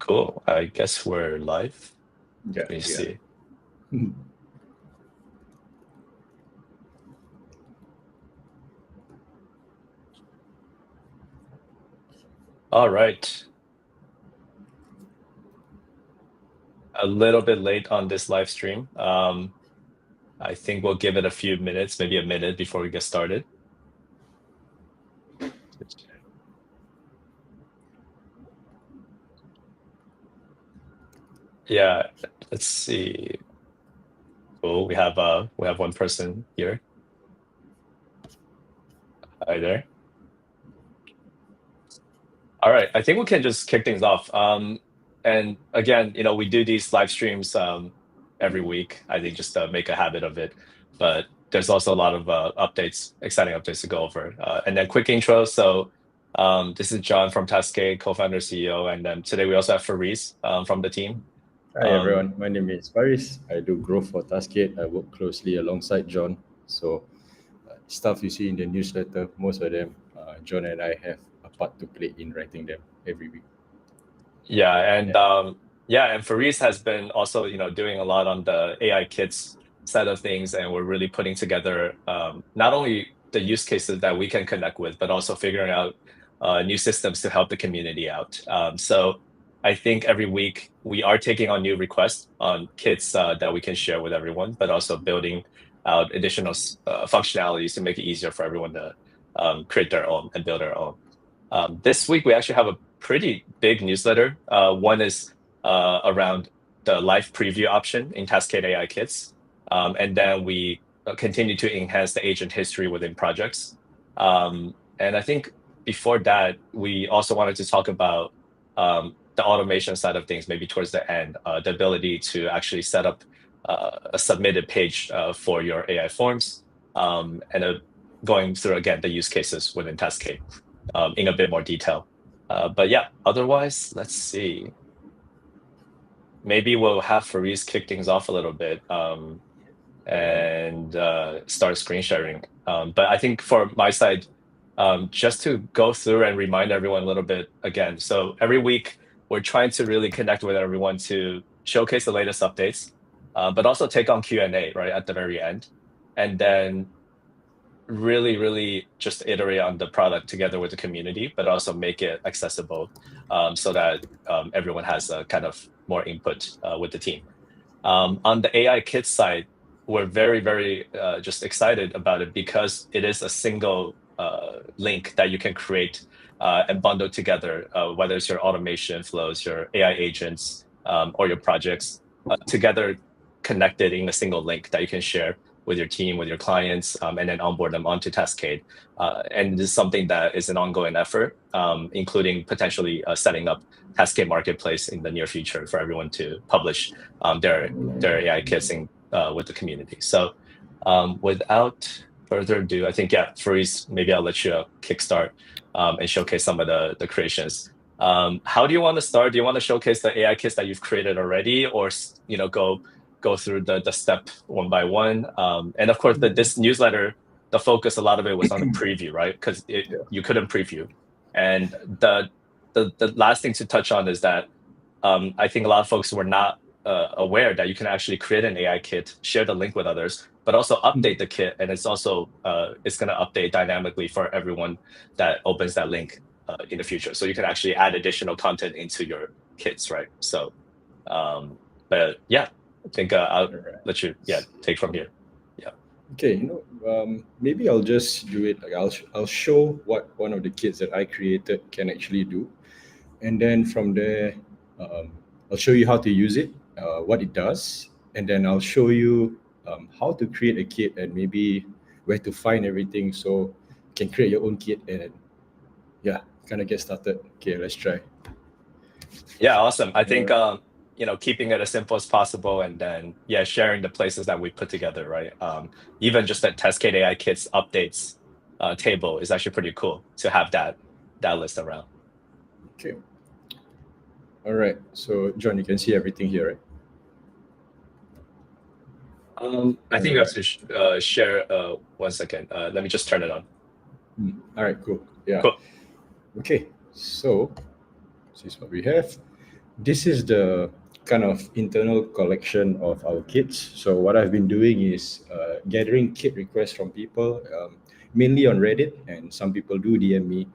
Cool. I guess we're live. Yeah, Let me see. All right. A little bit late on this live stream. I think we'll give it a few minutes, maybe a minute before we get started. Yeah, let's see. Cool. We have one person here. Hi there. All right, I think we can just kick things off. And again, we do these live streams every week. I think just to make a habit of it. But there's also a lot of exciting updates to go over. And then quick intro. So this is John from Taskade, co-founder, CEO. And then today we also have Faris from the team. Hi everyone, my name is Faris. I do growth for Taskade. I work closely alongside John. So stuff you see in the newsletter, most of them, John and I have a part to play in writing them every week. Yeah, and and Faris has been also doing a lot on the AI kits side of things, and we're really putting together not only the use cases that we can connect with, but also figuring out new systems to help the community out. So I think every week we are taking on new requests on kits that we can share with everyone, but also building out additional functionalities to make it easier for everyone to create their own and build their own. This week we actually have a pretty big newsletter. One is around the live preview option in Taskade AI Kits. And then we continue to enhance the agent history within projects. And I think before that, we also wanted to talk about the automation side of things, maybe towards the end, the ability to actually set up a submitted page for your AI forms, and going through, again, the use cases within Taskade in a bit more detail. But yeah, otherwise, let's see. Maybe we'll have Faris kick things off a little bit and start screen sharing. But I think for my side, just to go through and remind everyone a little bit again. So every week, we're trying to really connect with everyone to showcase the latest updates, but also take on Q&A right at the very end. And then really just iterate on the product together with the community, but also make it accessible so that everyone has a kind of more input with the team. On the AI Kits side, we're very just excited about it because it is a single link that you can create and bundle together, whether it's your automation flows, your AI agents, or your projects together connected in a single link that you can share with your team, with your clients, and then onboard them onto Taskade. And this is something that is an ongoing effort, including potentially setting up Taskade Marketplace in the near future for everyone to publish their AI kits with the community. So without further ado, I think, Faris, maybe I'll let you kickstart and showcase some of the creations. How do you want to start? Do you want to showcase the AI kits that you've created already, or go through the step one by one? And of course, this newsletter, the focus, a lot of it was on the preview, right? Because you couldn't preview. And the last thing to touch on is that I think a lot of folks were not aware that you can actually create an AI kit, share the link with others, but also update the kit. And it's also, it's going to update dynamically for everyone that opens that link in the future. So you can actually add additional content into your kits, right? So, but yeah, I think I'll let you take from here. Yeah. Okay, maybe I'll just do it. Like I'll show what one of the kits that I created can actually do, and then from there, I'll show you how to use it, what it does, and then I'll show you how to create a kit and maybe where to find everything so you can create your own kit and kind of get started. Okay, let's try. Yeah, awesome. I think keeping it as simple as possible, and then sharing the places that we put together, right? Even just that Taskade AI Kits updates table is actually pretty cool to have that list around. Okay. All right. So John, you can see everything here, right? I think you have to share 1 second. Let me just turn it on. All right, cool. Yeah. Cool. Okay, so this is what we have. this is the kind of internal collection of our kits. So what I've been doing is gathering kit requests from people, mainly on Reddit, and some people do DM me,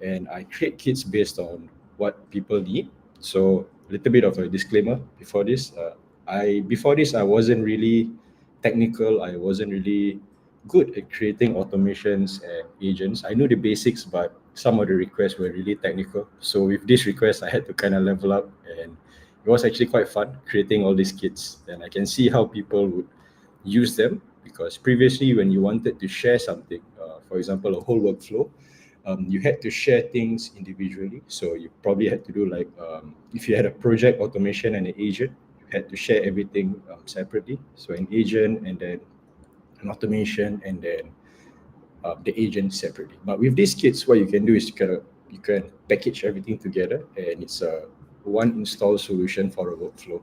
and I create kits based on what people need. So a little bit of a disclaimer before this. I wasn't really technical. I wasn't really good at creating automations and agents. I knew the basics, but some of the requests were really technical. So with this request, I had to kind of level up, and it was actually quite fun creating all these kits. And I can see how people would use them, because previously when you wanted to share something, for example, a whole workflow, you had to share things individually. So you probably had to do like, if you had a project automation and an agent, you had to share everything separately. So an agent, and then an automation, and then the agent separately. But with these kits, what you can do is you can package everything together, and it's a one install solution for a workflow.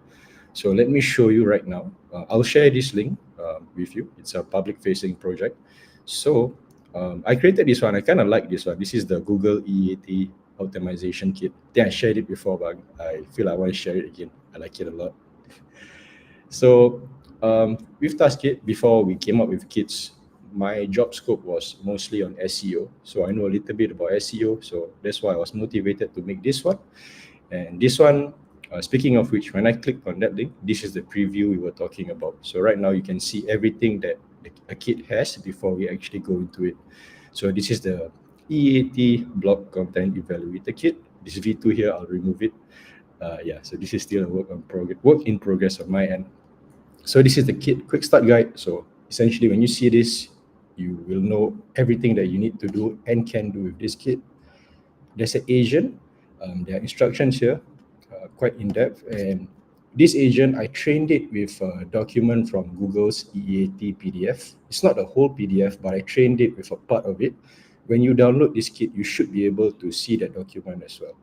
So let me show you right now. I'll share this link with you. It's a public facing project. So I created this one. I kind of like this one. This is the Google EAT optimization kit. I think I shared it before, but I feel I want to share it again. I like it a lot. So with Taskade, before we came up with kits, my job scope was mostly on SEO. So I know a little bit about SEO. So that's why I was motivated to make this one. And this one, speaking of which, when I clicked on that link, this is the preview we were talking about. So right now you can see everything that a kit has before we actually go into it. So this is the EAT blog content evaluator kit. This V2 here, I'll remove it. Yeah, so this is still a work in progress on my end. So this is the kit quick start guide. So essentially, when you see this, you will know everything that you need to do and can do with this kit. There's an agent. There are instructions here, quite in depth. And this agent, I trained it with a document from Google's EAT PDF. It's not the whole PDF, but I trained it with a part of it. When you download this kit, you should be able to see that document as well.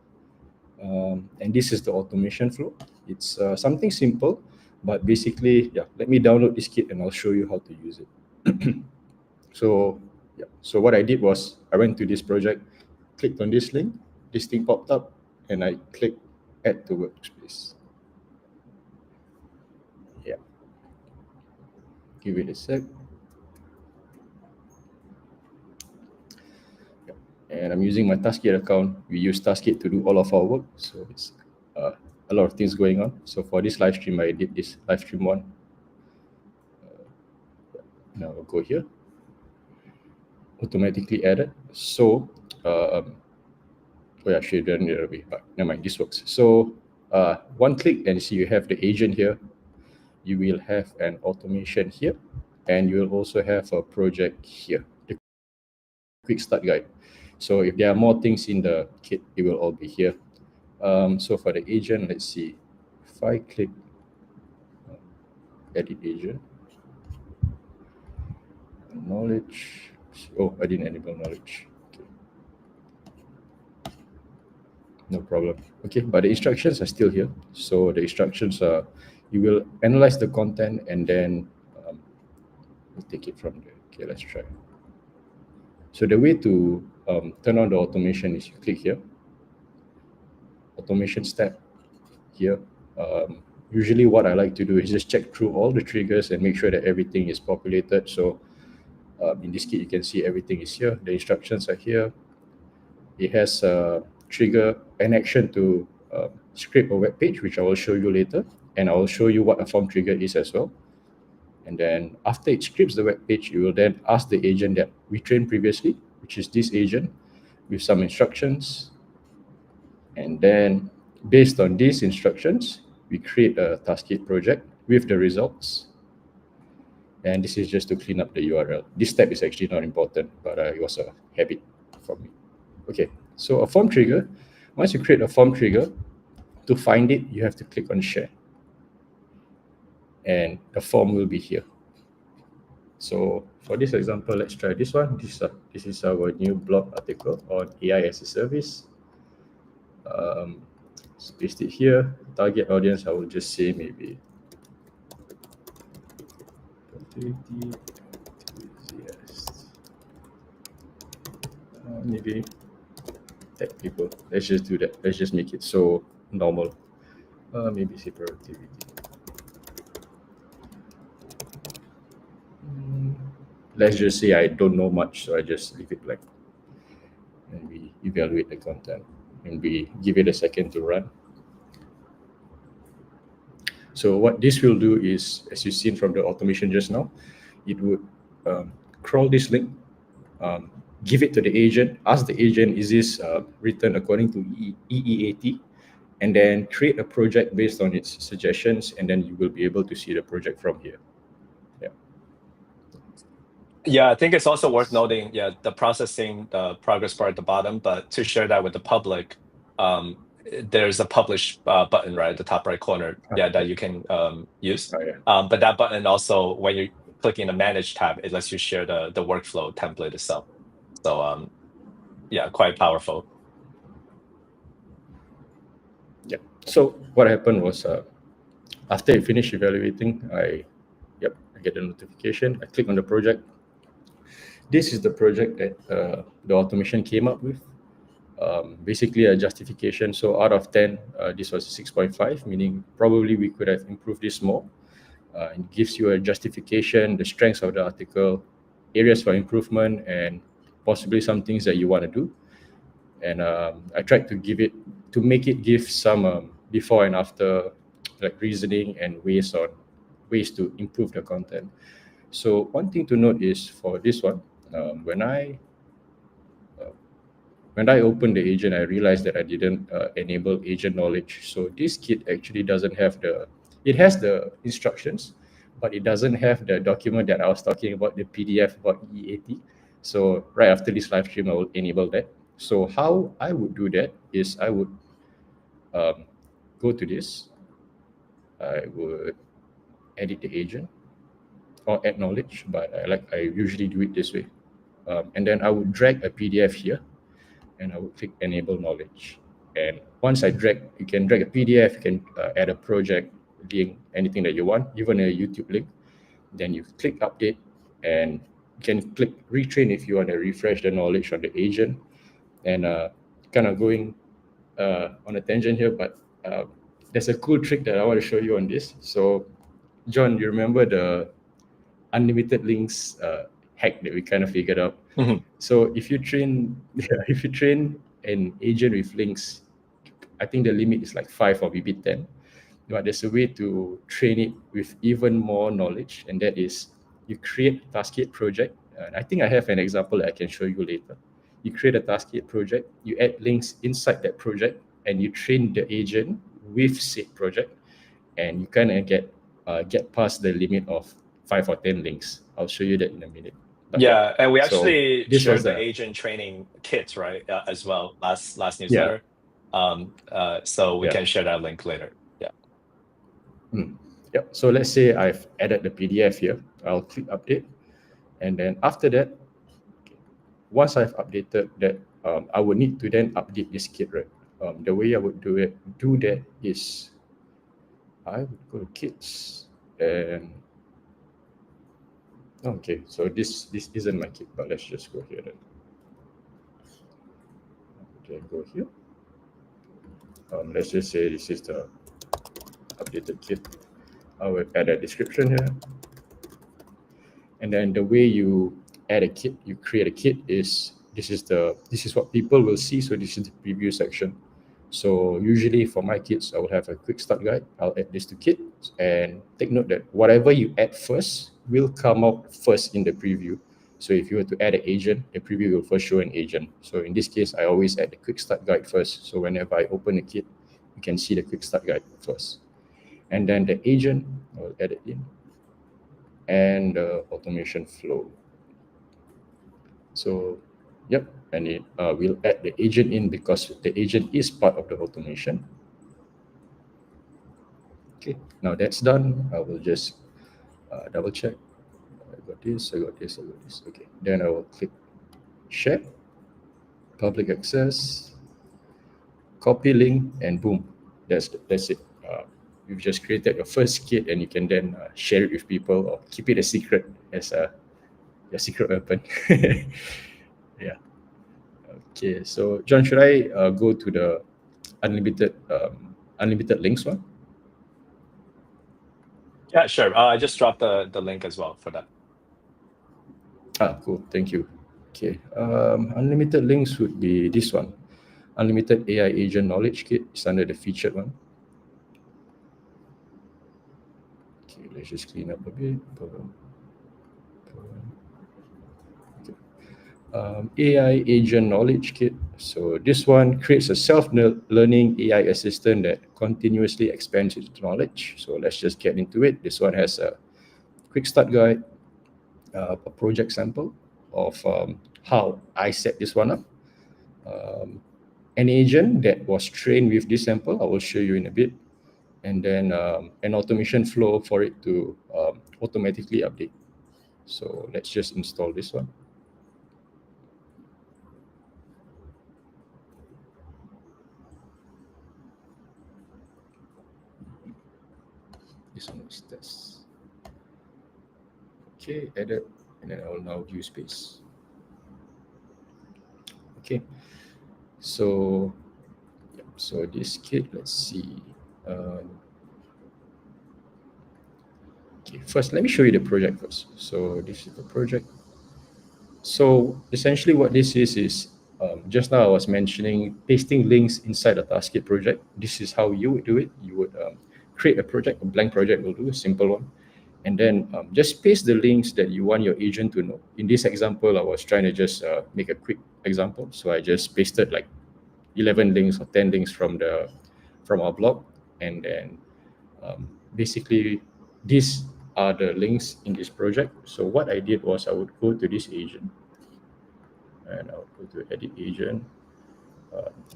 And this is the automation flow. It's something simple, but basically, yeah, let me download this kit and I'll show you how to use it. So, yeah, so what I did was I went to this project, clicked on this link, this thing popped up, and I clicked add to workspace. Yeah, give it a sec. Yeah. And I'm using my Taskade account. We use Taskade to do all of our work, so it's a lot of things going on. So for this live stream, I did this live stream one. Now I'll go here, automatically added. So, oh yeah, I should have done it already, but never mind, this works. So one click and see you have the agent here. You will have an automation here, and you will also have a project here, the quick start guide. So if there are more things in the kit, it will all be here. So for the agent, let's see. If I click edit agent, knowledge. Oh, I didn't enable knowledge. Okay. No problem. Okay, but the instructions are still here. So the instructions are, you will analyze the content and then we'll take it from there. Okay, let's try. So the way to turn on the automation is you click here, automation step here. Usually what I like to do is just check through all the triggers and make sure that everything is populated. So in this kit, you can see everything is here. The instructions are here. It has a trigger, an action to script a web page, which I will show you later. And I will show you what a form trigger is as well. And then after it scripts the web page, you will then ask the agent that we trained previously, which is this agent, with some instructions. And then based on these instructions, we create a Taskade project with the results. And this is just to clean up the URL. This step is actually not important, but it was a habit for me. Okay, so a form trigger, once you create a form trigger, to find it, you have to click on share. And the form will be here. So for this example, let's try this one. This is our new blog article on AI as a service. Let's paste it here. Target audience, I will just say maybe productivity enthusiasts. Maybe tech people. Let's just do that. Let's just make it. So normal. Maybe say productivity. Let's just say I don't know much, so I just leave it blank. And we evaluate the content, and we give it a second to run. So what this will do is, as you've seen from the automation just now, it would crawl this link, give it to the agent, ask the agent, is this written according to EEAT, and then create a project based on its suggestions, and then you will be able to see the project from here. Yeah, I think it's also worth noting, the processing, the progress bar at the bottom, but to share that with the public, there's a publish button right at the top right corner, that you can use. But that button also, when you're clicking the manage tab, it lets you share the workflow template itself. So quite powerful. Yeah. So what happened was, after I finished evaluating, I get a notification. I click on the project. This is the project that the automation came up with. Basically a justification. So out of 10, this was 6.5, meaning probably we could have improved this more. It gives you a justification, the strengths of the article, areas for improvement, and possibly some things that you want to do. And I tried to make it give some before and after, like reasoning and ways to improve the content. So one thing to note is for this one, when I opened the agent, I realized that I didn't enable agent knowledge. So this kit actually doesn't have it has the instructions, but it doesn't have the document that I was talking about, the PDF about EAT. So right after this live stream, I will enable that. So how I would do that is I would go to this. I would edit the agent or add knowledge, but I usually do it this way. And then I would drag a PDF here, and I would click enable knowledge. And once I drag, you can drag a PDF, you can add a project link, anything that you want, even a YouTube link. Then you click update, and you can click retrain if you want to refresh the knowledge on the agent. And kind of going on a tangent here, but there's a cool trick that I want to show you on this. So John, you remember the unlimited links hack that we kind of figured out? So if you train an agent with links, I think the limit is like 5 or maybe 10. But there's a way to train it with even more knowledge, and that is you create a Taskade project. And I think I have an example that I can show you later. You create a Taskade project, you add links inside that project, and you train the agent with said project, and you kind of get past the limit of 5 or 10 links. I'll show you that in a minute. But and we actually shared the agent training kit, right, as well, last newsletter. So we can share that link later. So let's say I've added the PDF here. I'll click update, and then after that, once I've updated that, I would need to then update this kit, right? The way I would do that is I would go to kits, and okay, so this isn't my kit, but let's just go here then. Okay, go here. Let's just say this is the updated kit. I will add a description here. And then the way you add a kit, you create a kit is this is what people will see. So this is the preview section. So usually for my kits, I will have a quick start guide. I'll add this to kit, and take note that whatever you add first will come out first in the preview. So if you were to add an agent, the preview will first show an agent. So in this case, I always add the quick start guide first. So whenever I open a kit, you can see the quick start guide first. And then the agent, I'll add it in, and the automation flow. So, and it will add the agent in because the agent is part of the automation. Okay, now that's done. I will just double check. I got this. Okay, then I will click share, public access, copy link, and boom, that's it. You've just created your first kit, and you can then share it with people or keep it a secret as your secret weapon. Okay, so John, should I go to the unlimited unlimited links one? Yeah, sure. I just dropped the link as well for that. Cool. Thank you. Okay. Unlimited links would be this one. Unlimited AI Agent Knowledge Kit is under the featured one. Okay, let's just clean up a bit. AI Agent Knowledge Kit. So this one creates a self-learning AI assistant that continuously expands its knowledge. So let's just get into it. This one has a quick start guide, a project sample of how I set this one up. An agent that was trained with this sample, I will show you in a bit, and then an automation flow for it to automatically update. So let's just install this one. This one is test. Okay, edit, and then I will now view space. Okay, so this kit, let's see. Okay, first let me show you the project first. So this is the project. So essentially what this is just now I was mentioning pasting links inside the Taskade project. This is how you would do it. You would create a project, a blank project will do, a simple one. And then just paste the links that you want your agent to know. In this example, I was trying to just make a quick example. So I just pasted like 11 links or 10 links from our blog. And then basically these are the links in this project. So what I did was I would go to this agent and I would go to edit agent.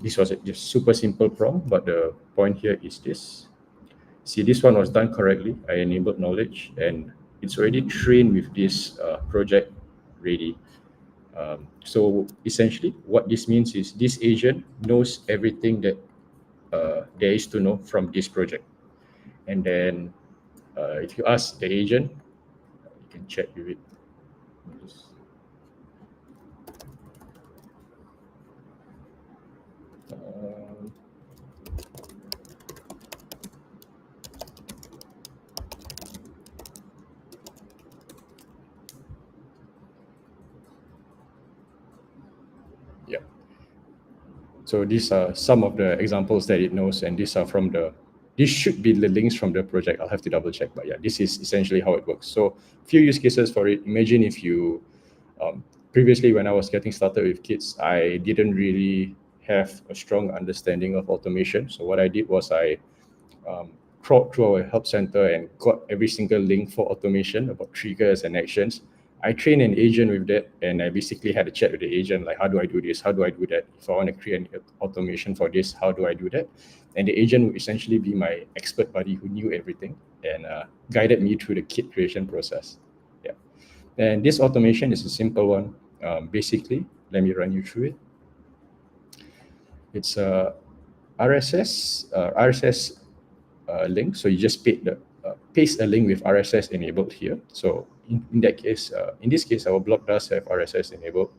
This was a just super simple prompt, but the point here is this. See, this one was done correctly. I enabled knowledge and it's already trained with this project ready. So essentially what this means is this agent knows everything that there is to know from this project. And then if you ask the agent, you can check with it. Yeah. So these are some of the examples that it knows, and these are from these should be the links from the project. I'll have to double check, but yeah, this is essentially how it works. So few use cases for it. Imagine if you, previously when I was getting started with kids, I didn't really have a strong understanding of automation. So what I did was I crawled through our help center and got every single link for automation about triggers and actions. I trained an agent with that, and I basically had a chat with the agent, like, how do I do this? How do I do that? If I want to create an automation for this, how do I do that? And the agent would essentially be my expert buddy who knew everything and guided me through the kit creation process. Yeah. And this automation is a simple one. Basically, let me run you through it. It's a RSS link. So you just paste a link with RSS enabled here. So in that case, in this case, our blog does have RSS enabled.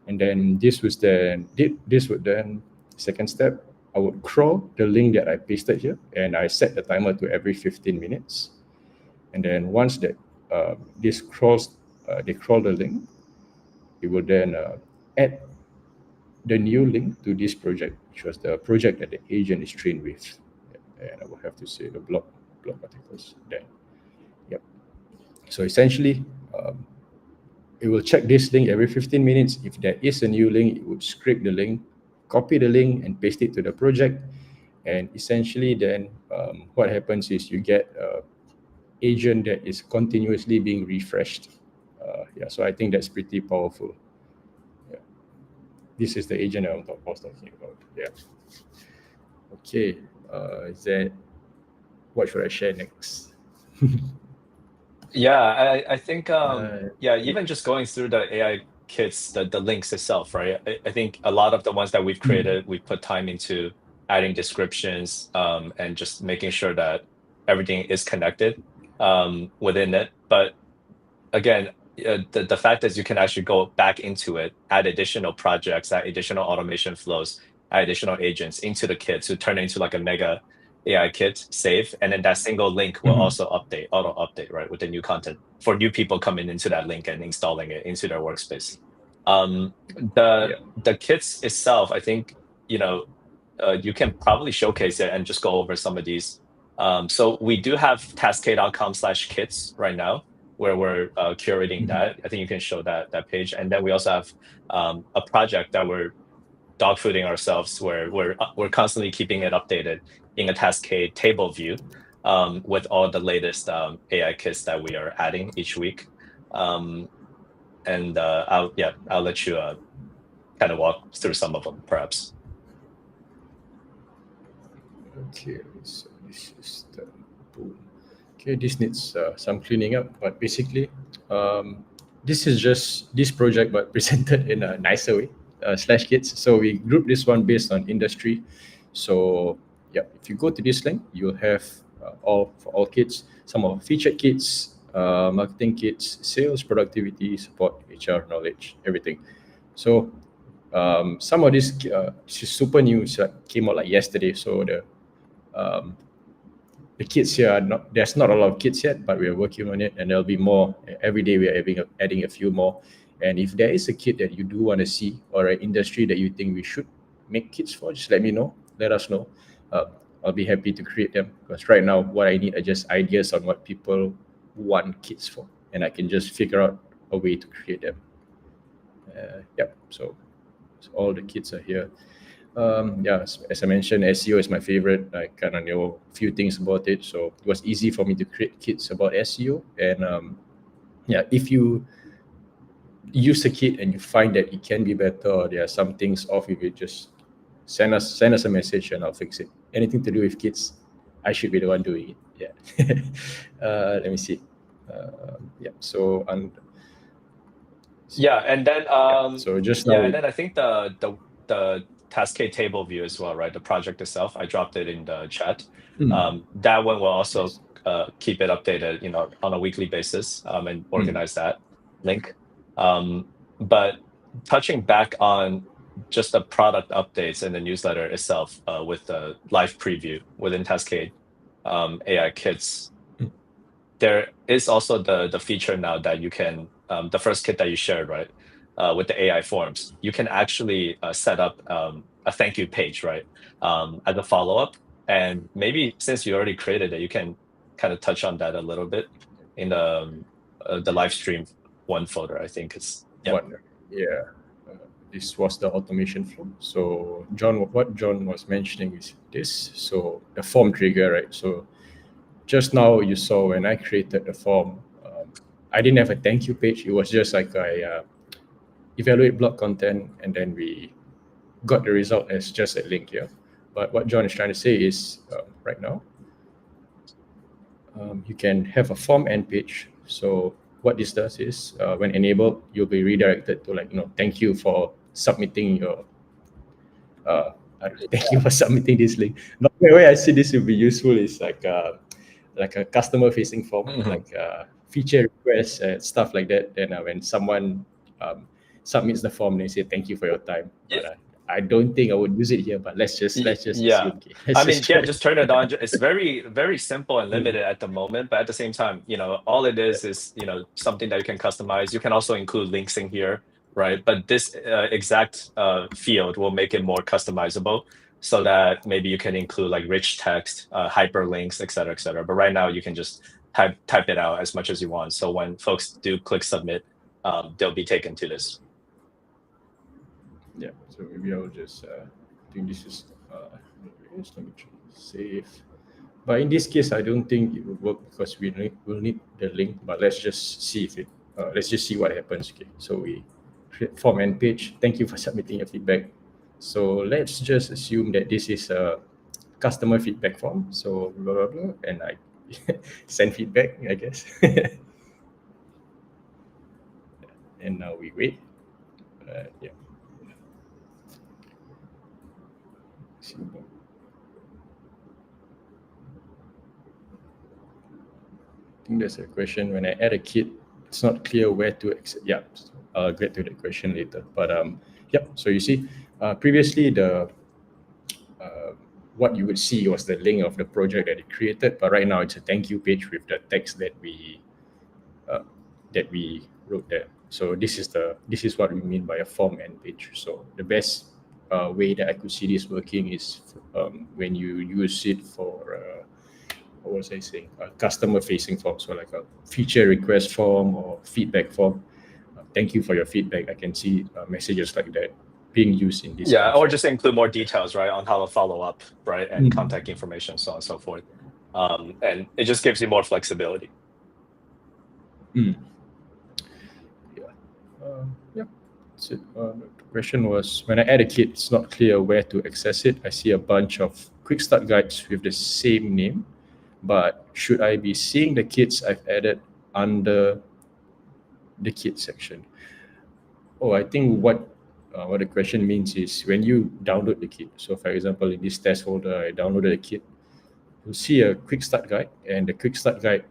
And then this would then second step, I would crawl the link that I pasted here, and I set the timer to every 15 minutes. And then once that they crawl the link, it will then add the new link to this project, which was the project that the agent is trained with. And I will have to say the blog articles then. Yep. So essentially, it will check this link every 15 minutes. If there is a new link, it would scrape the link, copy the link, and paste it to the project. And essentially, then what happens is you get an agent that is continuously being refreshed. Yeah, so I think that's pretty powerful. Yeah. This is the agent I was talking about. Yeah. Okay. What should I share next? Yeah, I think even just going through the AI kits, the links itself, right? I think a lot of the ones that we've created, we put time into adding descriptions and just making sure that everything is connected within it. But again, the fact is you can actually go back into it, add additional projects, add additional automation flows, add additional agents into the kit to turn it into like a mega AI kit, save, and then that single link will also auto update, right, with the new content for new people coming into that link and installing it into their workspace. The Yeah. the kits itself, I think, you can probably showcase it and just go over some of these. So we do have taskade.com/kits right now, where we're curating that. I think you can show that page, and then we also have a project that we're dogfooding ourselves, where we're constantly keeping it updated in a Taskade table view, with all the latest AI kits that we are adding each week. Um, and I'll let you kind of walk through some of them, perhaps. Okay, so this is the boom. Okay, this needs some cleaning up, but basically, this is just this project, but presented in a nicer way. Slash kits. So we group this one based on industry. So yeah, if you go to this link, you'll have all for all kits. Some of featured kits, marketing kits, sales, productivity, support, HR, knowledge, everything. So some of this is super new. So came out like yesterday. So um, the kits here are not, there's not a lot of kits yet, but we are working on it, and there'll be more every day. We are adding a few more, and if there is a kit that you do want to see or an industry that you think we should make kits for, just let me know, let us know. uh, I'll be happy to create them, because right now what I need are just ideas on what people want kits for, and I can just figure out a way to create them. Yep, so all the kits are here. Yeah, as I mentioned, SEO is my favorite. I kind of know a few things about it, so it was easy for me to create kits about SEO. And yeah, if you use a kit and you find that it can be better, or there are some things off with it, just send us a message and I'll fix it. Anything to do with kits, I should be the one doing it. Yeah. Let me see. Yeah. So Yeah, and then yeah. So just now. I think the Taskade table view as well, right? The project itself, I dropped it in the chat. That one will also Nice. keep it updated, on a weekly basis, and Mm. organize that link. But touching back on just the product updates and the newsletter itself, with the live preview within Taskade AI kits, Mm. there is also the feature now that you can, the first kit that you shared, right, with the AI forms, you can actually set up a thank you page, right, as a follow-up. And maybe since you already created it, you can kind of touch on that a little bit in the live stream one folder, I think it's, yeah. One, yeah. This was the automation flow. So what John was mentioning is this. So the form trigger, right? So just now you saw when I created the form, I didn't have a thank you page. It was just like I evaluate blog content, and then we got the result as just a link here. But what John is trying to say is, right now, you can have a form end page. So what this does is, when enabled, you'll be redirected to, like, thank you for submitting your uh, thank you for submitting this link. But the way I see this will be useful is like a customer facing form, Mhm. like feature requests and stuff like that. Then when someone um, submits the form, they say thank you for your time. Yeah. But I don't think I would use it here. But let's just Yeah. assume. Okay, let's I mean, just yeah, try. just turn it on. It's very, very simple and Mm. limited at the moment, but at the same time, all it is, something that you can customize. You can also include links in here, right? But this exact field will make it more customizable, so that maybe you can include like rich text, hyperlinks, et cetera, et cetera. But right now, you can just type it out as much as you want. So when folks do click submit, they'll be taken to this. Yeah. So maybe I'll just think this is. Let me try save. But in this case, I don't think it would work, because we'll need the link. But let's just see if it. Let's just see what happens. Okay. So we create form and page. Thank you for submitting your feedback. So let's just assume that this is a customer feedback form. So blah blah blah, and I send feedback, I guess. And now we wait. Yeah. Simple. I think there's a question, when I add a kit, it's not clear where to exit. Yeah, I'll get to the question later. But yep. So you see, previously the uh, what you would see was the link of the project that it created, but right now it's a thank you page with the text uh, that we wrote there. So this is what we mean by a form end page. So the best way that I could see this working is when you use it for what was I saying? A customer facing form, so like a feature request form or feedback form. Thank you for your feedback. I can see messages like that being used in this kind Yeah, of or form. just include more details, right, on how to follow up, right, and contact information, so on and so forth. And it just gives you more flexibility. Mm. Yeah. Yeah. That's it. The question was, when I add a kit, it's not clear where to access it. I see a bunch of quick start guides with the same name, but should I be seeing the kits I've added under the kit section? Oh, I think what the question means is when you download the kit. So, for example, in this test folder, I downloaded a kit. You'll see a quick start guide, and the quick start guide.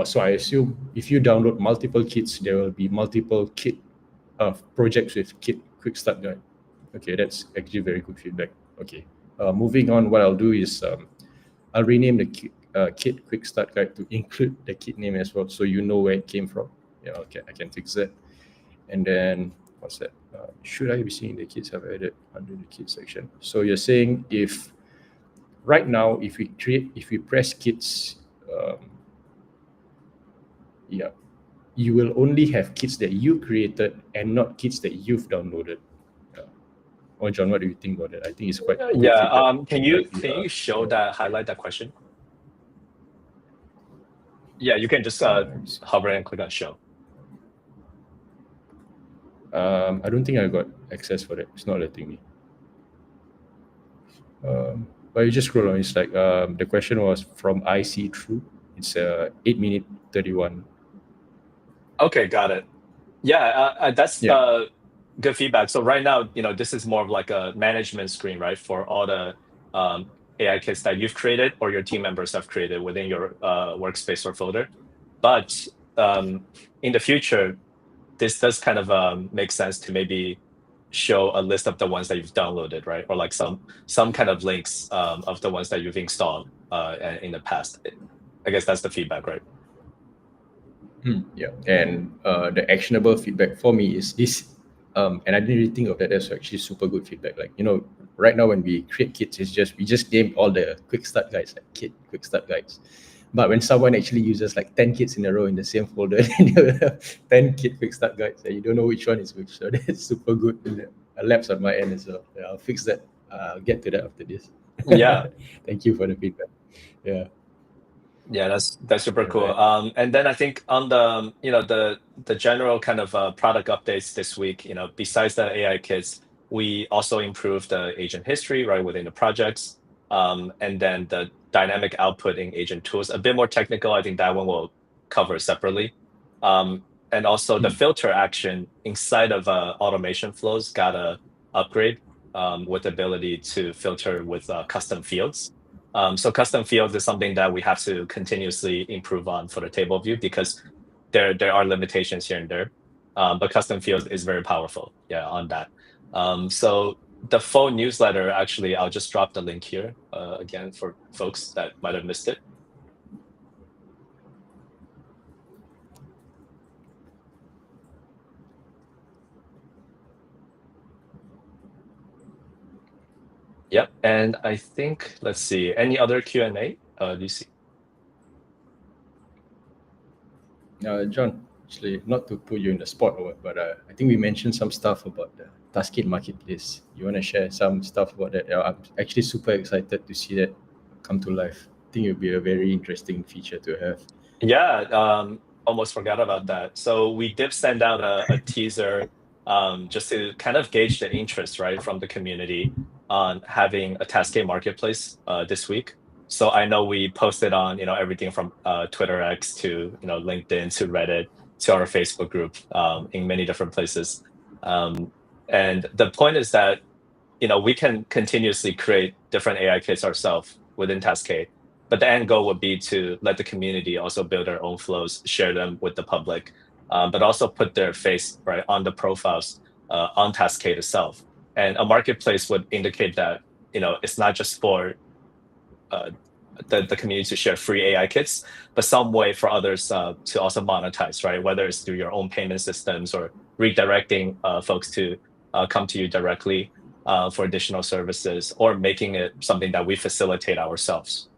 So I assume if you download multiple kits, there will be multiple kit projects with kit quick start guide. Okay, that's actually very good feedback. Okay, moving on, what I'll do is I'll rename the kit quick start guide to include the kit name as well, so you know where it came from. Yeah, okay, I can fix that. And then what's that? Should I be seeing the kits I've added under the kit section? So you're saying if right now, if we press kits, yeah, you will only have kits that you created and not kits that you've downloaded. Yeah. Oh, John, what do you think about that? I think it's quite good Yeah, feedback. can Like, you show yeah. that, highlight that question? Yeah, you can just Let me see. hover and click on show. I don't think I got access for that. It's not letting me. But you just scroll on. It's like the question was from IC True. It's 8 minute 31. Okay, got it. Yeah, that's Yeah. good feedback. So right now, this is more of like a management screen, right, for all the AI kits that you've created or your team members have created within your workspace or folder. But in the future, this does kind of make sense to maybe show a list of the ones that you've downloaded, right, or like some kind of links of the ones that you've installed in the past. I guess that's the feedback, right? Yeah, and the actionable feedback for me is this, and I didn't really think of that. That's actually super good feedback. Like right now when we create kits, we just name all the quick start guides like kit quick start guides. But when someone actually uses like 10 kits in a row in the same folder, then they will have 10 kit quick start guides, and you don't know which one is which. So that's super good. A lapse on my end as well. Yeah, I'll fix that. I'll get to that after this. Yeah. Thank you for the feedback. Yeah. Yeah, that's super All cool. right. And then I think on the the general kind of product updates this week, besides the AI kits, we also improved the agent history right within the projects, and then the dynamic outputting agent tools. A bit more technical. I think that one will cover separately. And also the filter action inside of automation flows got a upgrade with the ability to filter with custom fields. So custom fields is something that we have to continuously improve on for the table view because there are limitations here and there. But custom fields is very powerful, yeah, on that. So the full newsletter, actually, I'll just drop the link here again for folks that might have missed it. Yep, and I think, let's see, any other Q&A? Do you see? John, actually, not to put you in the spot or what, but I think we mentioned some stuff about the Taskade marketplace. You want to share some stuff about that? I'm actually super excited to see that come to life. I think it'll be a very interesting feature to have. Yeah, almost forgot about that. So we did send out a teaser just to kind of gauge the interest, right, from the community on having a Taskade marketplace this week. So I know we posted on, everything from Twitter X to, LinkedIn to Reddit to our Facebook group in many different places. And the point is that, we can continuously create different AI kits ourselves within Taskade. But the end goal would be to let the community also build their own flows, share them with the public, but also put their face right on the profiles on Taskade itself. And a marketplace would indicate that it's not just for uh, the community to share free AI kits, but some way for others to also monetize, right? Whether it's through your own payment systems or redirecting folks to come to you directly for additional services, or making it something that we facilitate ourselves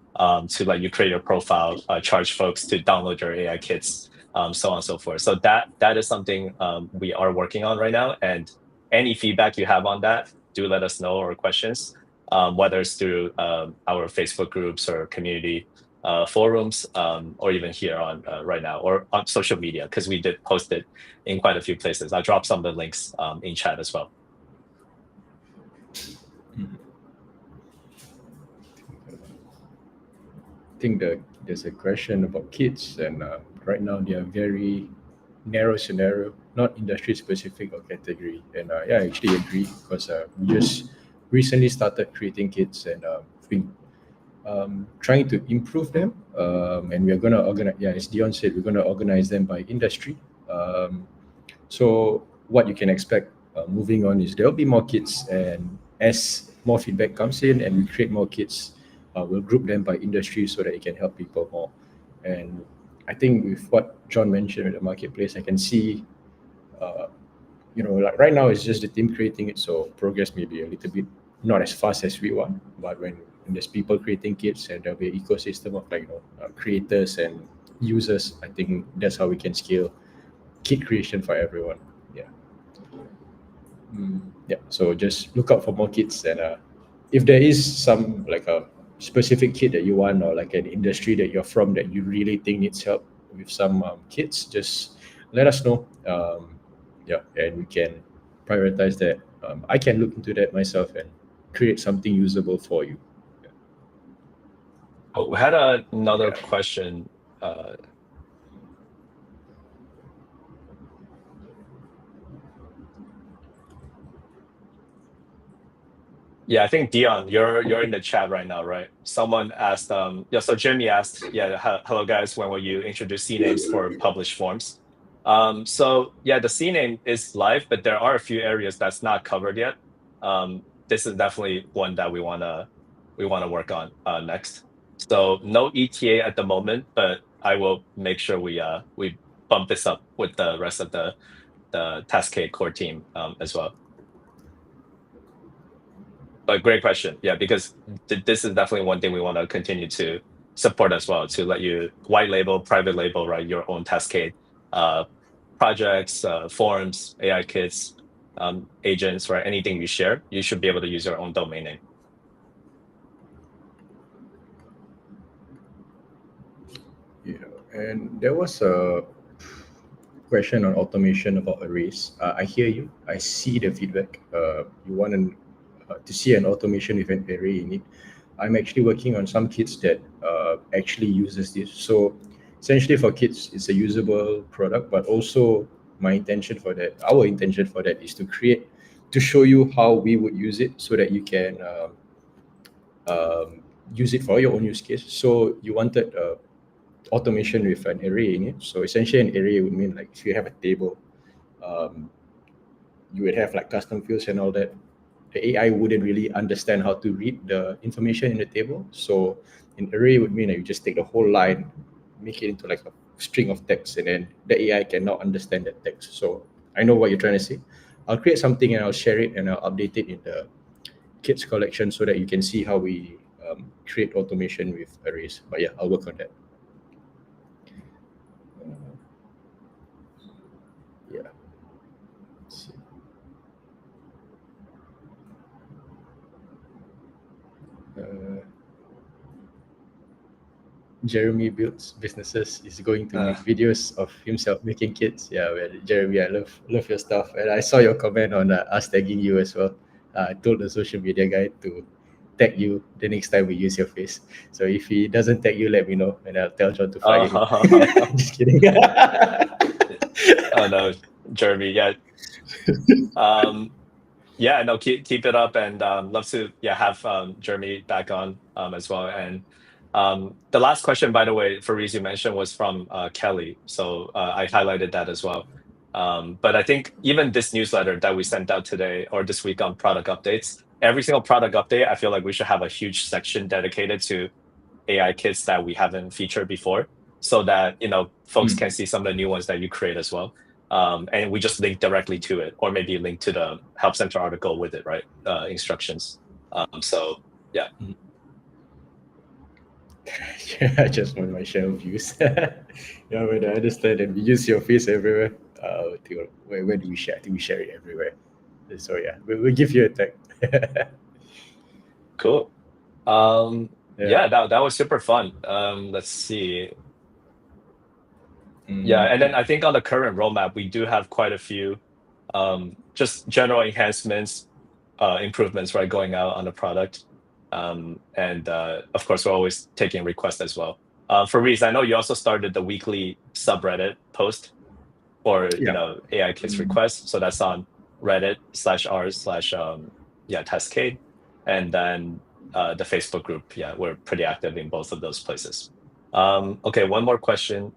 to let you create your profile, charge folks to download your AI kits, so on and so forth. So that is something we are working on right now. And any feedback you have on that, do let us know, or questions, whether it's through our Facebook groups or community forums, or even here on right now, or on social media, because we did post it in quite a few places. I'll drop some of the links in chat as well. I think that there's a question about kids, and right now they are very narrow scenario, not industry specific or category. And yeah, I actually agree, because we just recently started creating kits, and been trying to improve them. And we are going to organize, yeah, as Dion said, we're going to organize them by industry. So what you can expect moving on is there'll be more kits, and as more feedback comes in and we create more kits, we'll group them by industry so that it can help people more. And I think with what John mentioned in the marketplace, I can see, uh, like right now it's just the team creating it, so progress may be a little bit not as fast as we want. But when there's people creating kits, and there'll be an ecosystem of creators and users, I think that's how we can scale kit creation for everyone. Yeah. Yeah. So just look out for more kits, and if there is some like a specific kit that you want, or like an industry that you're from that you really think needs help with some kits, just let us know. Yeah, and we can prioritize that. I can look into that myself and create something usable for you. Oh, we had another Yeah. question. Uh, Yeah, I think Dion, you're in the chat right now, right? Someone asked, yeah, so Jimmy asked, yeah, hello guys, when will you introduce CNAMEs for published forms? So yeah, the CNAME is live, but there are a few areas that's not covered yet. This is definitely one that we wanna work on next. So no ETA at the moment, but I will make sure we bump this up with the rest of the Taskade core team as well. But great question. Yeah, because this is definitely one thing we want to continue to support as well, to let you white label, private label, right, your own Taskade uh, projects, forms, AI kits, agents, right? Anything you share, you should be able to use your own domain name. Yeah. And there was a question on automation about arrays. I hear you. I see the feedback. You want to see an automation with an array in it. I'm actually working on some kits that actually uses this. So essentially for kids, it's a usable product, but also our intention for that is to show you how we would use it, so that you can use it for your own use case. So you wanted automation with an array in it. So essentially, an array would mean like if you have a table, um, you would have like custom fields and all that. The AI wouldn't really understand how to read the information in the table. So an array would mean that you just take the whole line, make it into like a string of text, and then the AI can now understand that text. So I know what you're trying to say. I'll create something and I'll share it and I'll update it in the kits collection so that you can see how we create automation with arrays. But yeah, I'll work on that. Yeah. Let's see. Uh, Jeremy builds businesses is going to Uh, make videos of himself making kits. Yeah, well, Jeremy, I love your stuff, and I saw your comment on us tagging you as well. I told the social media guy to tag you the next time we use your face. So if he doesn't tag you, let me know, and I'll tell John to fire him. Just kidding. oh no, Jeremy, yeah. Yeah, no, keep it up, and love to, yeah, have Jeremy back on as well. And the last question, by the way, Fariz, you mentioned was from Kelly, so I highlighted that as well. But I think even this newsletter that we sent out today or this week on product updates, every single product update, I feel like we should have a huge section dedicated to AI kits that we haven't featured before, so that folks can see some of the new ones that you create as well. And we just link directly to it, or maybe link to the Help Center article with it, right? Instructions. So yeah. Yeah, I just want my share of views. Yeah, but I understand that we use your face everywhere. Where do we share? I think we share it everywhere. So yeah, we'll give you a tag. Cool. Yeah. Yeah, that was super fun. Let's see. Yeah, Mm, and then I think on the current roadmap, we do have quite a few just general enhancements, improvements, right, going out on the product. And of course, we're always taking requests as well. For Reese, I know you also started the weekly subreddit post for yeah. AI kits requests. So that's on Reddit/r/yeah, Taskade. And then the Facebook group. Yeah, we're pretty active in both of those places. Okay, one more question.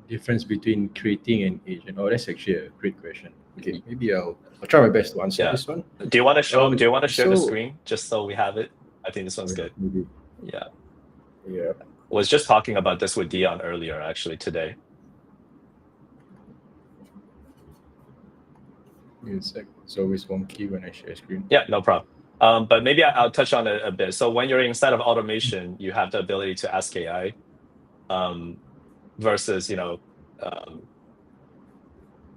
Difference between creating an agent? Oh, that's actually a great question. Okay, maybe I'll try my best to answer Yeah. this one. Do you want to show? Do you want to share the So screen just so we have it? I think this one's yeah, good. maybe Yeah. yeah. Was just talking about this with Dion earlier, actually, today. It's always wonky when I share screen. Yeah, no problem. But maybe I'll touch on it a bit. So when you're inside of automation, you have the ability to ask AI, versus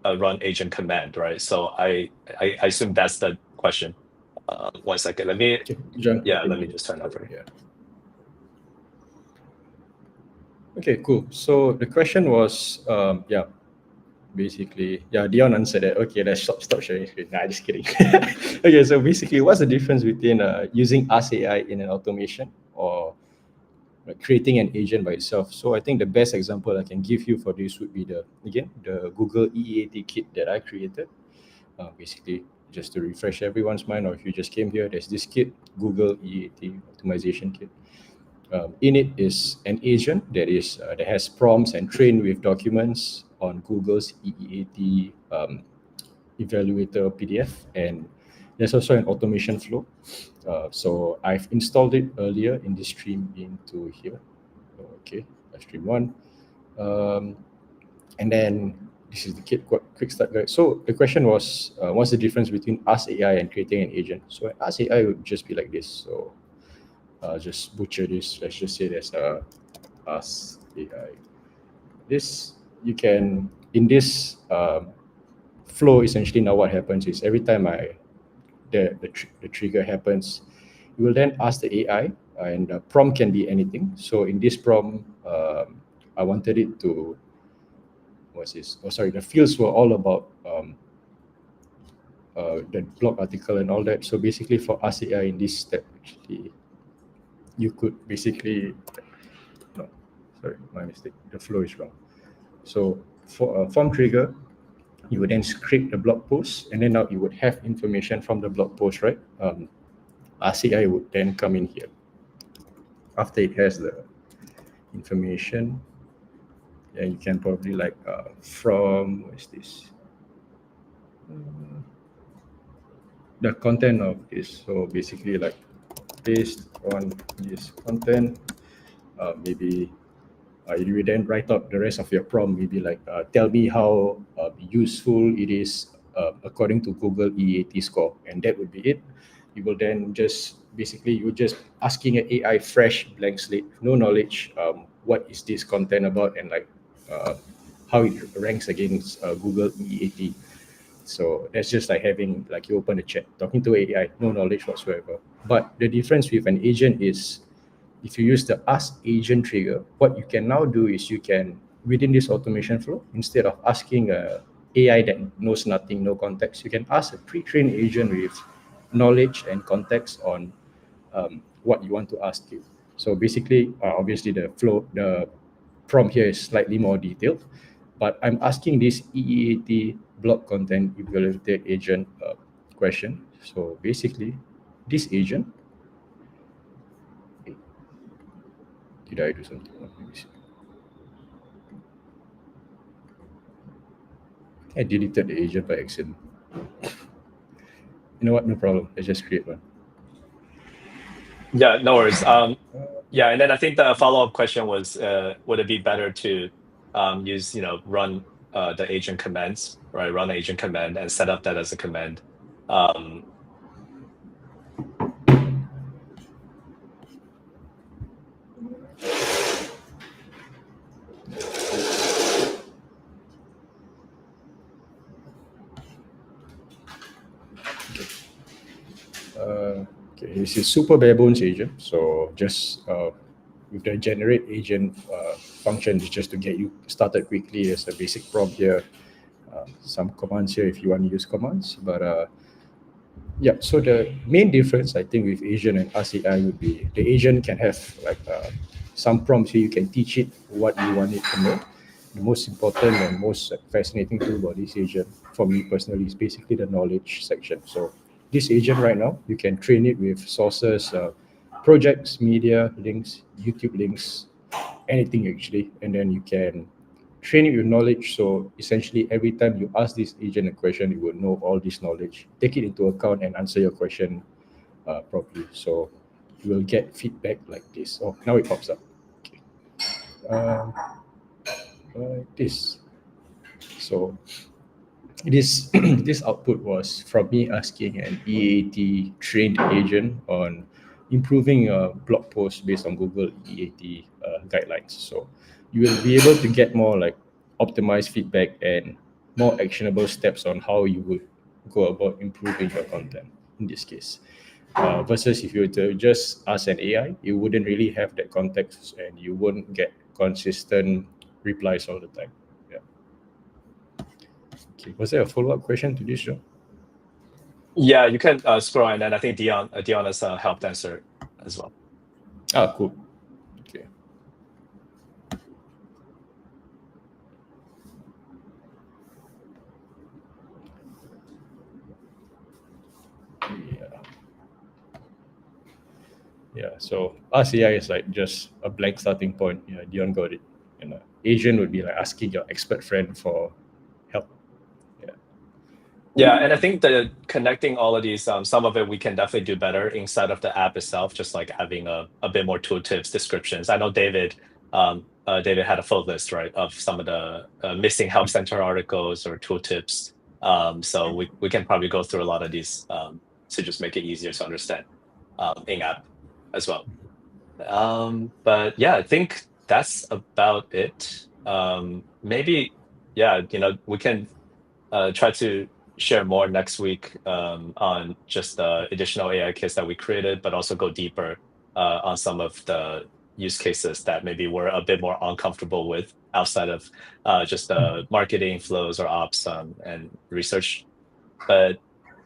a run agent command, right? So I assume that's the question. 1 second. Let me Okay, John. let me just turn over. Yeah. Okay, cool. So the question was, basically, yeah, Dion answered it. Okay, let's stop sharing screen. Nah, just kidding. Okay, so basically, what's the difference between using Ask AI in an automation or creating an agent by itself? So I think the best example I can give you for this would be the Google EEAT kit that I created. Basically, just to refresh everyone's mind, or if you just came here, there's this kit, Google EEAT optimization kit. In it is an agent that has prompts and trained with documents on Google's EEAT evaluator PDF, and there's also an automation flow. So I've installed it earlier in the stream into here. Okay, stream one, and then this is the quick start guide. So the question was, what's the difference between Ask AI and creating an agent? So Ask AI would just be like this. So just butcher this. Let's just say there's a Ask AI. This you can in this flow. Essentially, now what happens is every time the trigger happens, you will then ask the AI, and the prompt can be anything. So in this prompt, I wanted it to what's this? Oh, sorry. The fields were all about the blog article and all that. So basically, for Ask AI in this step, actually, you could basically no, sorry, my mistake. The flow is wrong. So for a form trigger, you would then script the blog post, and then now you would have information from the blog post, right? RCI would then come in here after it has the information, and you can probably like from what is this? The content of this. So basically, like based on this content, maybe you will then write out the rest of your prompt. Maybe like tell me how useful it is according to Google EAT score, and that would be it. You will then just basically you're just asking an AI fresh blank slate, no knowledge. What is this content about, and like how it ranks against Google EAT. So that's just like having like you open a chat, talking to AI, no knowledge whatsoever. But the difference with an agent is if you use the ask agent trigger, what you can now do is you can, within this automation flow, instead of asking a AI that knows nothing, no context, you can ask a pre-trained agent with knowledge and context on what you want to ask you. So basically, obviously the prompt here is slightly more detailed, but I'm asking this EEAT blog content evaluated agent question. So basically, this agent, did I do something? Let me see. I deleted the agent by accident. You know what? No problem. Let's just create one. Yeah, no worries. Yeah, and then I think the follow-up question was, would it be better to use, run the agent commands, right? Run agent command and set up that as a command. Um, Okay, this is super bare bones agent. So just with the generate agent function is just to get you started quickly. There's a basic prompt here, some commands here if you want to use commands. But yeah, so the main difference I think with agent and RCI would be the agent can have like some prompts here. You can teach it what you want it to know. The most important and most fascinating thing about this agent for me personally is basically the knowledge section. So this agent right now, you can train it with sources, projects, media, links, YouTube links, anything actually, and then you can train it with knowledge. So essentially, every time you ask this agent a question, it will know all this knowledge, take it into account, and answer your question properly. So you will get feedback like this. Oh, now it pops up. Okay. Um, like this. So this this output was from me asking an EAT trained agent on improving a blog post based on Google EAT guidelines. So you will be able to get more like optimized feedback and more actionable steps on how you would go about improving your content in this case. Versus if you were to just ask an AI, it wouldn't really have that context and you wouldn't get consistent replies all the time. Yeah. Okay. Was there a follow up question to this, Joe? yeah, you can scroll, and then I think Dion has helped answer as well. Ah, cool. Okay. Yeah. Yeah. So RCI is like just a blank starting point. Yeah, Dion got it. And Asian would be like asking your expert friend for help. Yeah. Yeah, and I think that connecting all of these, some of it we can definitely do better inside of the app itself, just like having a bit more tooltips, descriptions. I know David had a full list, right, of some of the missing help center articles or tooltips. So we can probably go through a lot of these to just make it easier to understand in app as well. But yeah, I think that's about it. Maybe, yeah, we can try to share more next week on just the additional AI kits that we created, but also go deeper on some of the use cases that maybe we're a bit more uncomfortable with outside of just the marketing flows or ops and research. But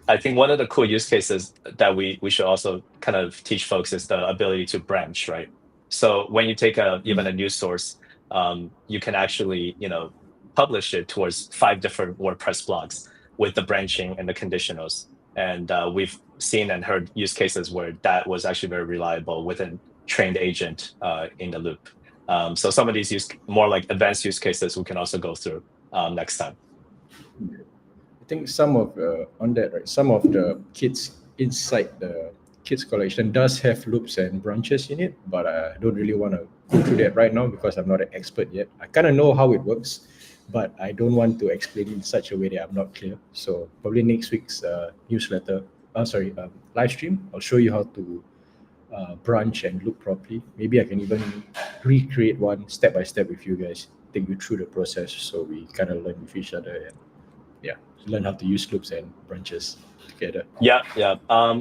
I think one of the cool use cases that we should also kind of teach folks is the ability to branch, right? So when you take even a news source, you can actually, publish it towards 5 different WordPress blogs with the branching and the conditionals. And we've seen and heard use cases where that was actually very reliable with a trained agent in the loop. So some of these more like advanced use cases we can also go through next time. I think some of on that, right, some of the kits inside the kits collection does have loops and branches in it, but I don't really want to go through that right now because I'm not an expert yet. I kind of know how it works, but I don't want to explain it in such a way that I'm not clear. So probably next week's newsletter, live stream, I'll show you how to branch and loop properly. Maybe I can even recreate one step by step with you guys, take you through the process so we kind of learn with each other and yeah, learn how to use loops and branches together. Yeah, yeah.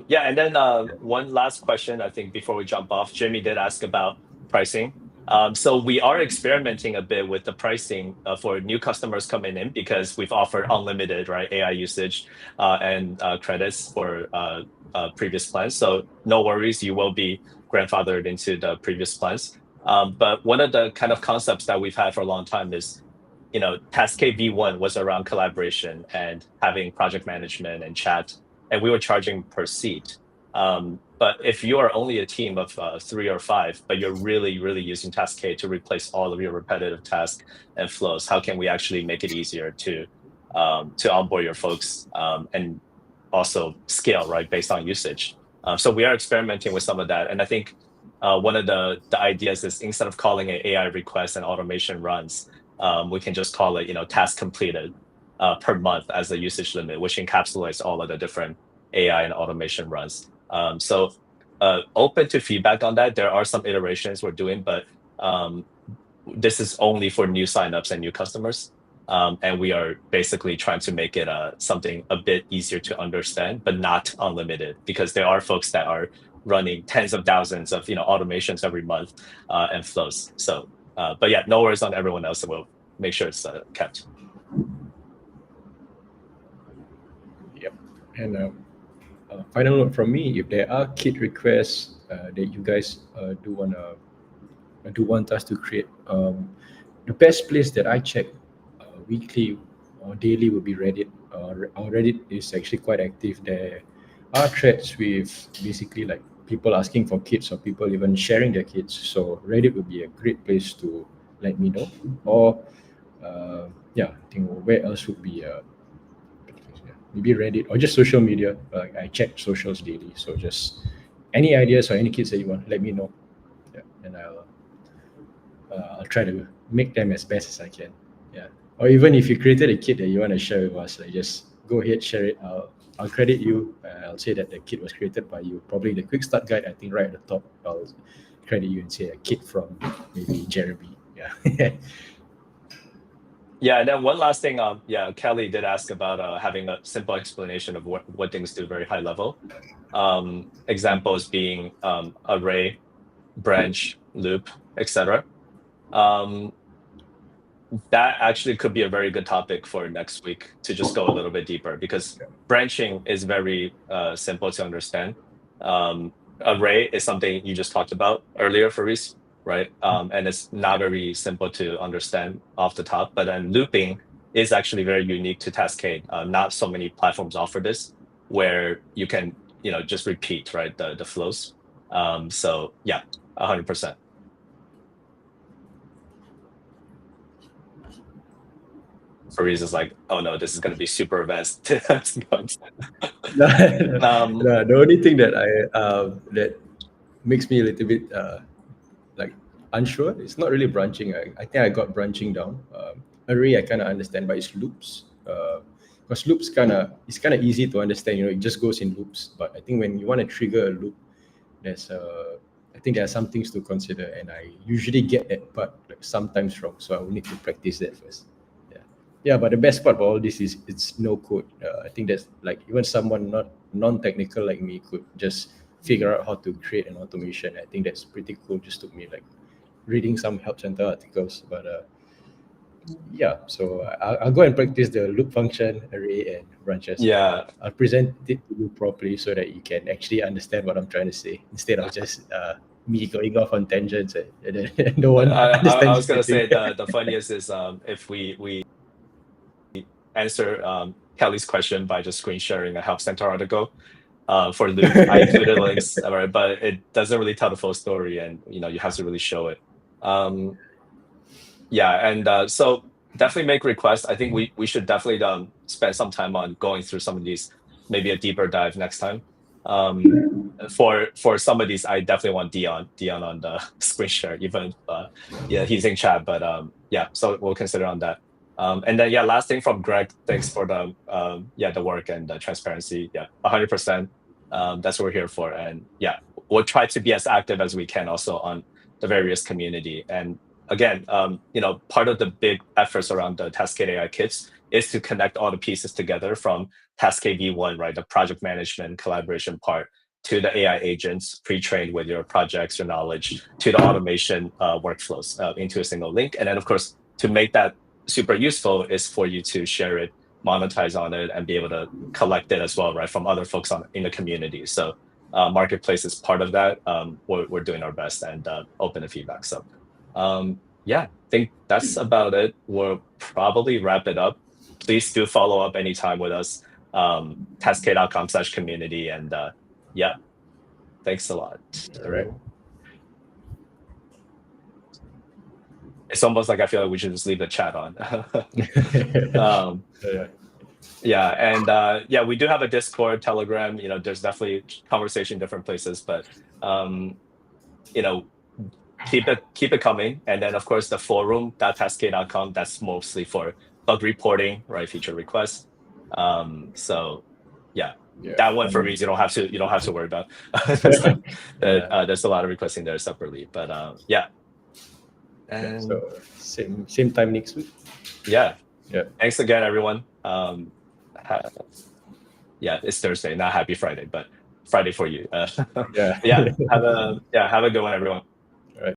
Yeah, and then one last question, I think, before we jump off. Jimmy did ask about pricing. So we are experimenting a bit with the pricing for new customers coming in because we've offered unlimited, right, AI usage and credits for previous plans. So no worries, you will be grandfathered into the previous plans. But one of the kind of concepts that we've had for a long time is, Taskade V1 was around collaboration and having project management and chat, and we were charging per seat. But if you are only a team of 3 or 5, but you're really, really using Taskade to replace all of your repetitive tasks and flows, how can we actually make it easier to onboard your folks and also scale, right, based on usage. So we are experimenting with some of that. And I think one of the ideas is instead of calling it AI requests and automation runs, we can just call it, task completed per month as a usage limit, which encapsulates all of the different AI and automation runs. So open to feedback on that. There are some iterations we're doing, but this is only for new signups and new customers. And we are basically trying to make it something a bit easier to understand, but not unlimited, because there are folks that are running tens of thousands of automations every month and flows. So, but yeah, no worries on everyone else. So we'll make sure it's kept. Yep. And final note from me: if there are kit requests that you guys do want us to create, the best place that I check weekly or daily would be Reddit. Our Reddit is actually quite active. There are threads with basically like people asking for kits or people even sharing their kits. So Reddit would be a great place to let me know. Or yeah, I think where else would be maybe Reddit or just social media. I check socials daily. So just any ideas or any kits that you want, let me know. Yeah, and I'll try to make them as best as I can. Yeah. Or even if you created a kit that you want to share with us, like just go ahead, share it. I'll credit you. I'll say that the kit was created by you. Probably the quick start guide, I think right at the top, I'll credit you and say a kit from maybe Jeremy. Yeah. Yeah, and then one last thing, yeah, Kelly did ask about having a simple explanation of what things do very high level. Examples being array, branch, loop, etc. Um, that actually could be a very good topic for next week to just go a little bit deeper, because branching is very simple to understand. Array is something you just talked about earlier, Faris, right? And it's not very simple to understand off the top. But then looping is actually very unique to Taskade. Not so many platforms offer this, where you can just repeat, right, the flows. So yeah, 100%. Faris is like, oh no, this is going to be super advanced. No, um, no, the only thing that that makes me a little bit like unsure. It's not really branching. I think I got branching down. Array I kind of understand, but it's loops. Because loops it's kind of easy to understand. It just goes in loops. But I think when you want to trigger a loop, there's I think there are some things to consider, and I usually get that part like sometimes wrong. So I will need to practice that first. Yeah, yeah. But the best part about all this is it's no code. I think that's like even someone not non-technical like me could just figure out how to create an automation. I think that's pretty cool. Just took me like reading some help center articles, but yeah. So I'll go and practice the loop function, array, and branches. yeah, I'll present it to you properly so that you can actually understand what I'm trying to say instead of just me going off on tangents and then no one I understands was gonna anything. say the funniest is if we answer Kelly's question by just screen sharing a help center article for loop. I included links, right, but it doesn't really tell the full story, and you have to really show it. Yeah, and so definitely make requests. I think we should definitely spend some time on going through some of these, maybe a deeper dive next time. For some of these, I definitely want Dion on the screen share, even yeah, he's in chat, but yeah, so we'll consider on that. And then yeah, last thing from Greg, thanks for the the work and the transparency. Yeah, 100%. That's what we're here for, and yeah, we'll try to be as active as we can also on the various community. And again, part of the big efforts around the Taskade AI kits is to connect all the pieces together, from Taskade V1, right, the project management collaboration part, to the AI agents pre-trained with your projects, your knowledge, to the automation workflows into a single link. And then, of course, to make that super useful is for you to share it, monetize on it, and be able to collect it as well, right, from other folks in the community. So marketplace is part of that. We're doing our best and open to feedback. So yeah, I think that's about it. We'll probably wrap it up. Please do follow up anytime with us, taskade.com/community. And yeah, thanks a lot. All right. It's almost like I feel like we should just leave the chat on. Yeah. Yeah, and yeah, we do have a Discord, Telegram. There's definitely conversation in different places, but um, you know, keep it coming. And then of course the forum, taskade.com, that's mostly for bug reporting, right? Feature requests. So yeah, Yeah. that one for me, you don't have to worry about. There's like Yeah. there's a lot of requesting there separately, but yeah, Yeah. and So same time next week. yeah, Yeah. thanks again, everyone. Ha- yeah, it's Thursday, not happy Friday, but Friday for you. Yeah. Yeah, have a good one, everyone.